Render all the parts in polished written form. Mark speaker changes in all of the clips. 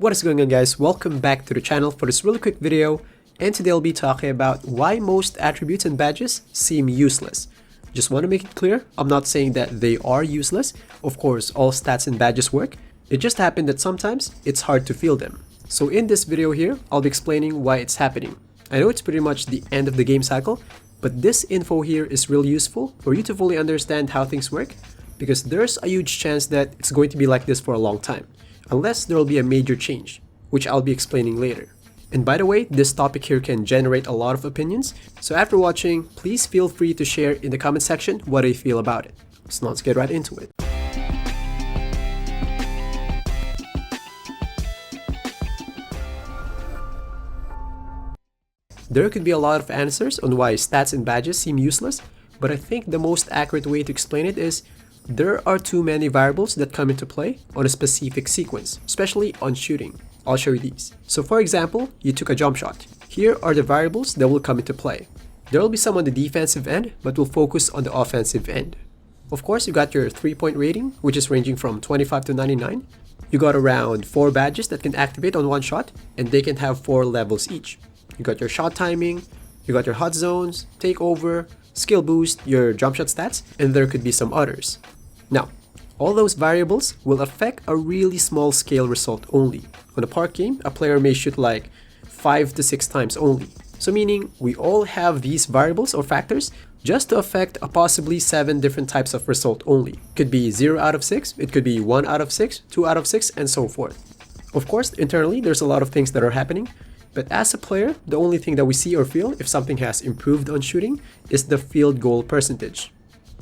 Speaker 1: What is going on, guys? Welcome back to the channel for this really quick video, and today I'll be talking about why most attributes and badges seem useless. Just want to make it clear, I'm not saying that they are useless. Of course, all stats and badges work. It just happened that sometimes it's hard to feel them. So in this video here, I'll be explaining why it's happening. I know it's pretty much the end of the game cycle, but this info here is really useful for you to fully understand how things work, because there's a huge chance that it's going to be like this for a long time, unless there will be a major change, which I'll be explaining later. And by the way, this topic here can generate a lot of opinions, so after watching, please feel free to share in the comment section what you feel about it. So let's get right into it. There could be a lot of answers on why stats and badges seem useless, but I think the most accurate way to explain it is there are too many variables that come into play on a specific sequence, especially on shooting. I'll show you these. So for example, you took a jump shot. Here are the variables that will come into play. There will be some on the defensive end, but we'll focus on the offensive end. Of course, you got your 3-point rating, which is ranging from 25 to 99. You got around 4 badges that can activate on one shot, and they can have 4 levels each. You got your shot timing, you got your hot zones, takeover, skill boost, your jump shot stats, and there could be some others. Now, all those variables will affect a really small scale result only. On a park game, a player may shoot like 5 to 6 times only. So meaning, we all have these variables or factors just to affect a possibly 7 different types of result only. Could be 0 out of 6, it could be 1 out of 6, 2 out of 6, and so forth. Of course, internally, there's a lot of things that are happening, but as a player, the only thing that we see or feel if something has improved on shooting is the field goal percentage.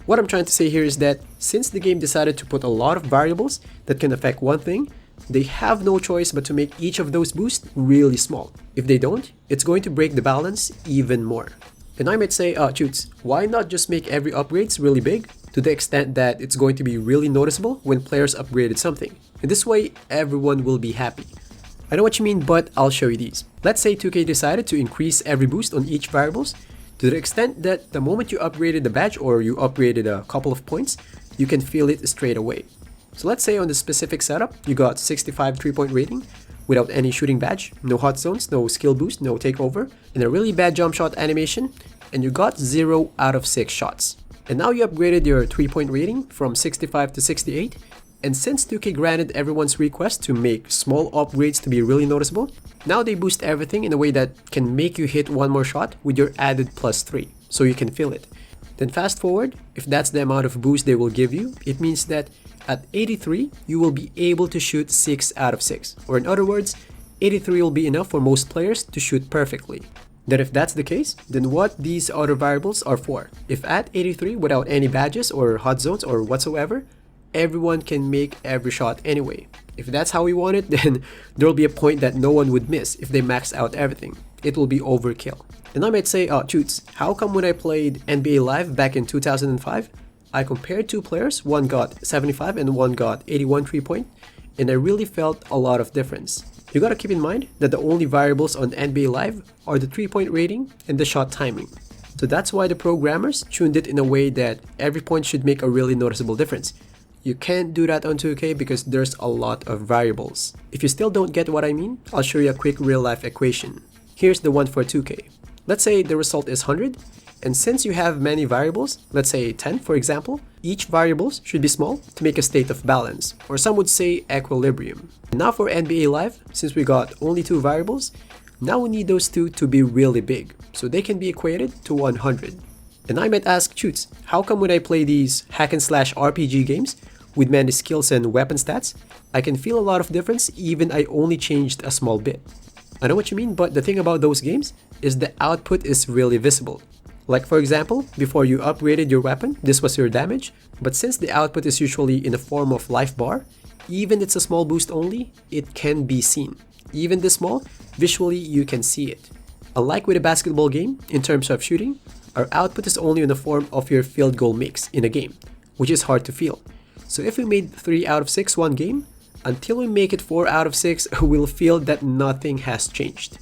Speaker 1: What I'm trying to say here is that since the game decided to put a lot of variables that can affect one thing, they have no choice but to make each of those boosts really small. If they don't, it's going to break the balance even more. And I might say, Choots, why not just make every upgrades really big to the extent that it's going to be really noticeable when players upgraded something? And this way, everyone will be happy. I know what you mean, but I'll show you these. Let's say 2K decided to increase every boost on each variables to the extent that the moment you upgraded the badge or you upgraded a couple of points, you can feel it straight away. So let's say on the specific setup, you got 65 3-point rating without any shooting badge, no hot zones, no skill boost, no takeover, and a really bad jump shot animation, and you got 0 out of 6 shots. And now you upgraded your 3-point rating from 65 to 68, and since 2K granted everyone's request to make small upgrades to be really noticeable, now they boost everything in a way that can make you hit one more shot with your added +3, so you can feel it. Then fast forward, if that's the amount of boost they will give you, it means that at 83, you will be able to shoot 6 out of 6. Or in other words, 83 will be enough for most players to shoot perfectly. Then if that's the case, then what these other variables are for? If at 83 without any badges or hot zones or whatsoever, everyone can make every shot anyway. If that's how we want it, then there will be a point that no one would miss if they max out everything. It will be overkill. And I might say, Choots, how come when I played NBA Live back in 2005, I compared 2 players, one got 75 and one got 81 3-point, and I really felt a lot of difference. You gotta keep in mind that the only variables on NBA Live are the 3-point rating and the shot timing. So that's why the programmers tuned it in a way that every point should make a really noticeable difference. You can't do that on 2K because there's a lot of variables. If you still don't get what I mean, I'll show you a quick real-life equation. Here's the one for 2K. Let's say the result is 100, and since you have many variables, let's say 10 for example, each variable should be small to make a state of balance, or some would say equilibrium. And now for NBA Live, since we got only 2 variables, now we need those 2 to be really big, so they can be equated to 100. And I might ask, Choots, how come when I play these hack and slash RPG games with many skills and weapon stats, I can feel a lot of difference even I only changed a small bit? I know what you mean, but the thing about those games is the output is really visible. Like for example, before you upgraded your weapon, this was your damage, but since the output is usually in the form of life bar, even it's a small boost only, it can be seen. Even this small, visually you can see it. Unlike with a basketball game, in terms of shooting, our output is only in the form of your field goal mix in a game, which is hard to feel. So if we made 3 out of 6 one game, until we make it 4 out of 6, we'll feel that nothing has changed.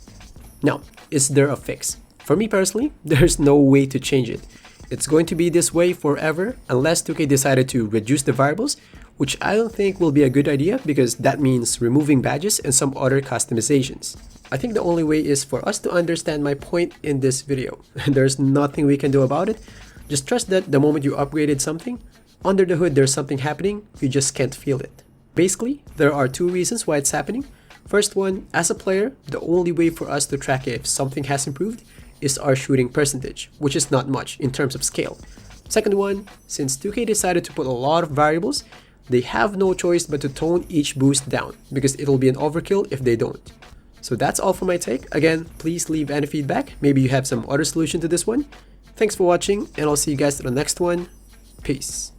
Speaker 1: Now, is there a fix? For me personally, there's no way to change it. It's going to be this way forever unless 2K decided to reduce the variables which I don't think will be a good idea because that means removing badges and some other customizations. I think the only way is for us to understand my point in this video. There's nothing we can do about it. Just trust that the moment you upgraded something, under the hood there's something happening, you just can't feel it. Basically, there are two reasons why it's happening. First one, as a player, the only way for us to track if something has improved is our shooting percentage, which is not much in terms of scale. Second one, since 2K decided to put a lot of variables, they have no choice but to tone each boost down because it'll be an overkill if they don't. So that's all for my take. Again, please leave any feedback. Maybe you have some other solution to this one. Thanks for watching, and I'll see you guys in the next one. Peace.